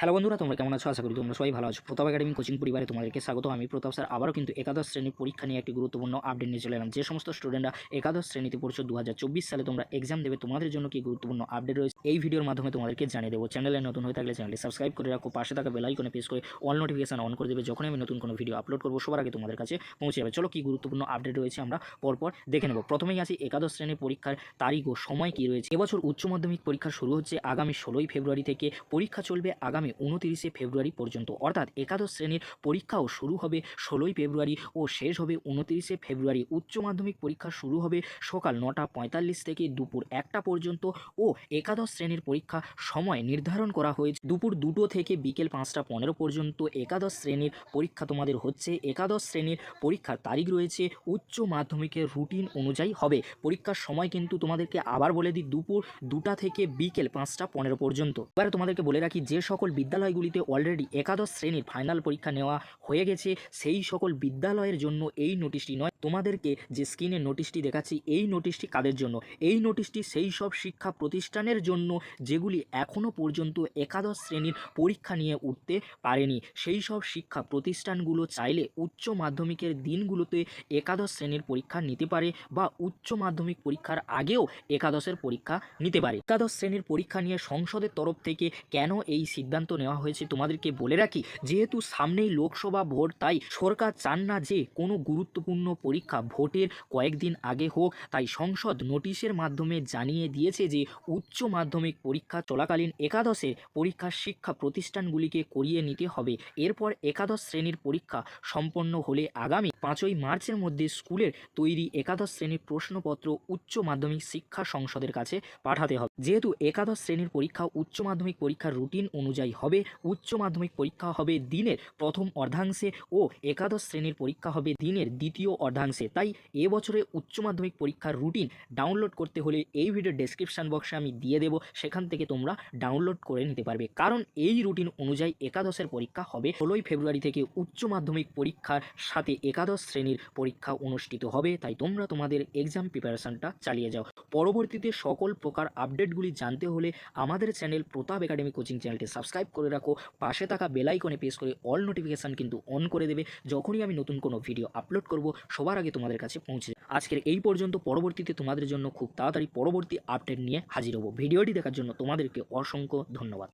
Hello বন্ধুরা, তোমরা কেমন আছো? আশা করি তোমরা সবাই ভালো আছো। প্রতাপ একাডেমি কোচিং পরিবারে তোমাদেরকে স্বাগত। আমি প্রতাপ স্যার আবারও কিন্তু একাদশ শ্রেণীর পরীক্ষা নিয়ে একটি গুরুত্বপূর্ণ আপডেট নিয়ে চলে এলাম। যে সমস্ত স্টুডেন্টরা একাদশ শ্রেণীতে পড়ছো 2024 সালে তোমরা এক্সাম দেবে, তোমাদের জন্য কি গুরুত্বপূর্ণ আপডেট রয়েছে এই ভিডিওর মাধ্যমে তোমাদেরকে জানিয়ে দেবো। চ্যানেলে নতুন হয়ে থাকলে চ্যানেলটি সাবস্ক্রাইব করে রাখো, পাশে থাকা বেল আইকনে প্রেস করে অল নোটিফিকেশন অন করে দেবে। যখনই আমি নতুন কোনো ভিডিও আপলোড করবো সবার আগে তোমাদের কাছে পৌঁছে যাবে। চলো কি গুরুত্বপূর্ণ আপডেট রয়েছে আমরা পরপর দেখে নেব। প্রথমেই আসি একাদশ শ্রেণীর পরীক্ষার তারিখ ও সময় কী রয়েছে। এবছর উচ্চ মাধ্যমিক পরীক্ষা শুরু হচ্ছে আগামী 16ই ফেব্রুয়ারি থেকে, পরীক্ষা চলবে আগামী 29শে ফেব্রুয়ারি পর্যন্ত। অর্থাৎ একাদশ শ্রেণীর পরীক্ষাও শুরু হবে 16ই ফেব্রুয়ারি ও শেষ হবে 29শে ফেব্রুয়ারি। উচ্চ মাধ্যমিক পরীক্ষা শুরু হবে সকাল 9:45 থেকে দুপুর 1টা পর্যন্ত ও একাদশ শ্রেণীর পরীক্ষা সময় নির্ধারণ করা হয়েছে দুপুর 2টো থেকে বিকেল 5টা 15 পর্যন্ত একাদশ শ্রেণীর পরীক্ষা তোমাদের হচ্ছে। একাদশ শ্রেণীর পরীক্ষার তারিখ রয়েছে উচ্চ মাধ্যমিকের রুটিন অনুযায়ী হবে। পরীক্ষার সময় কিন্তু তোমাদেরকে আবার বলে দিই, দুপুর 2টা থেকে বিকেল 5টা 15 পর্যন্ত। এবারে তোমাদেরকে বলে রাখি, যে সকল বিদ্যালয়গুলিতে অলরেডি একাদশ শ্রেণীর ফাইনাল পরীক্ষা নেওয়া হয়ে গেছে সেই সকল বিদ্যালয়ের জন্য এই নোটিশটি নয়। তোমাদেরকে যে স্ক্রিনে নোটিশটি দেখাচ্ছি এই নোটিশটি কাদের জন্য? এই নোটিশটি সেই সব শিক্ষা প্রতিষ্ঠানের জন্য যেগুলি এখনও পর্যন্ত একাদশ শ্রেণীর পরীক্ষা নিয়ে উঠতে পারেনি। সেই সব শিক্ষা প্রতিষ্ঠানগুলো চাইলে উচ্চ মাধ্যমিকের দিনগুলোতে একাদশ শ্রেণীর পরীক্ষা নিতে পারে বা উচ্চ মাধ্যমিক পরীক্ষার আগেও একাদশের পরীক্ষা নিতে পারে। একাদশ শ্রেণীর পরীক্ষা নিয়ে সংসদের তরফ থেকে কেন এই সিদ্ধান্ত নেওয়া হয়েছে তোমাদেরকে বলে রাখি। যেহেতু সামনেই লোকসভা ভোট, তাই সরকার চান না যে কোনো গুরুত্বপূর্ণ পরীক্ষা ভোটের কয়েকদিন আগে হোক। তাই সংসদ নোটিশের মাধ্যমে জানিয়ে দিয়েছে যে উচ্চ মাধ্যমিক পরীক্ষা চলাকালীন একাদশের পরীক্ষা শিক্ষা প্রতিষ্ঠানগুলিকে করিয়ে নিতে হবে। এরপর একাদশ শ্রেণীর পরীক্ষা সম্পন্ন হলে আগামী 5ই মার্চের মধ্যে স্কুলের তৈরি একাদশ শ্রেণীর প্রশ্নপত্র উচ্চ মাধ্যমিক শিক্ষা সংসদের কাছে পাঠাতে হবে। যেহেতু একাদশ শ্রেণীর পরীক্ষা উচ্চ মাধ্যমিক পরীক্ষার রুটিন অনুযায়ী হবে, উচ্চ মাধ্যমিক পরীক্ষা হবে দিনের প্রথম অর্ধাংশে ও একাদশ শ্রেণীর পরীক্ষা হবে দিনের দ্বিতীয় অর্ধাংশে। তাই এবছরে উচ্চ মাধ্যমিক পরীক্ষার রুটিন ডাউনলোড করতে হলে এই ভিডিওর ডেসক্রিপশন বক্সে আমি দিয়ে দেবো, সেখান থেকে তোমরা ডাউনলোড করে নিতে পারবে। কারণ এই রুটিন অনুযায়ী একাদশের পরীক্ষা হবে 16ই ফেব্রুয়ারি থেকে উচ্চ মাধ্যমিক পরীক্ষার সাথে একাদশ শ্রেণীর পরীক্ষা অনুষ্ঠিত হবে। তাই তোমরা তোমাদের এক্সাম প্রিপারেশনটা চালিয়ে যাও। পরবর্তীতে সকল প্রকার আপডেটগুলি জানতে হলে আমাদের চ্যানেল প্রতাপ একাডেমি কোচিং চ্যানেলটি সাবস্ক্রাইব করে রাখো, পাশে থাকা বেল আইকনে প্রেস করে অল নোটিফিকেশান কিন্তু অন করে দেবে। যখনই আমি নতুন কোনো ভিডিও আপলোড করব সবার আগে তোমাদের কাছে পৌঁছে যাবে। আজকের এই পর্যন্ত। পরবর্তীতে তোমাদের জন্য খুব তাড়াতাড়ি পরবর্তী আপডেট নিয়ে হাজির হব। ভিডিওটি দেখার জন্য তোমাদেরকে অসংখ্য ধন্যবাদ।